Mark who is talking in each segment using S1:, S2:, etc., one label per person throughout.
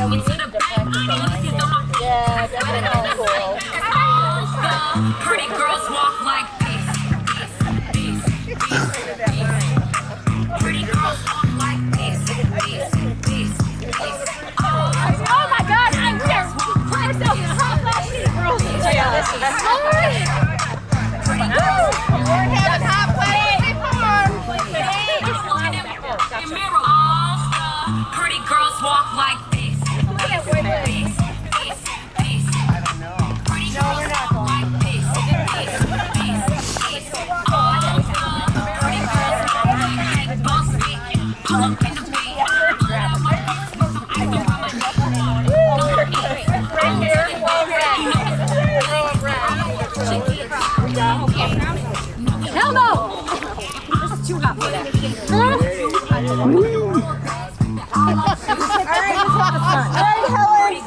S1: Yeah, we need to practice on that. Yeah, that's cool.
S2: Pretty girls walk like this. Pretty girls walk like this.
S3: Oh my God! I'm here. Put yourself in a hot flash. Girls, yeah, this is hard.
S2: Pretty girls.
S1: We're having hot plates.
S2: Pretty girls walk like this. Pretty girls walk like this. Pretty girls walk like this. Boss beat. Pull up in the beat.
S3: Hell no! This is too hot for that.
S1: Alright, Helen.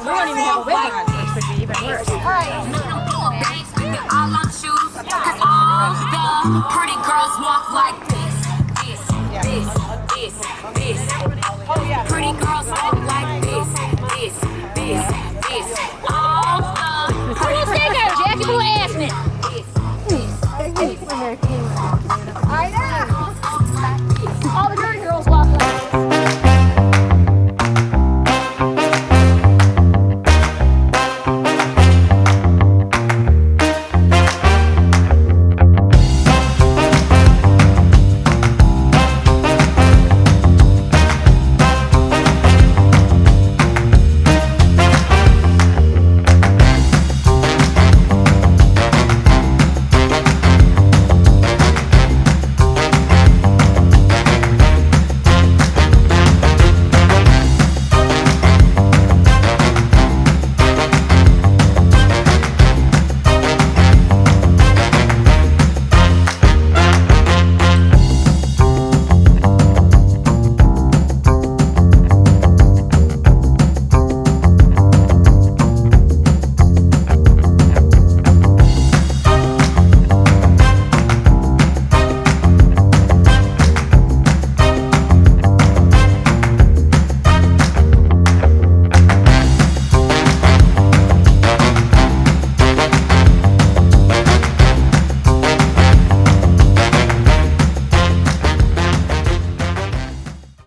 S3: We don't even have a wig on, which would be even worse.
S2: Pretty girls walk like this. Pretty girls walk like this.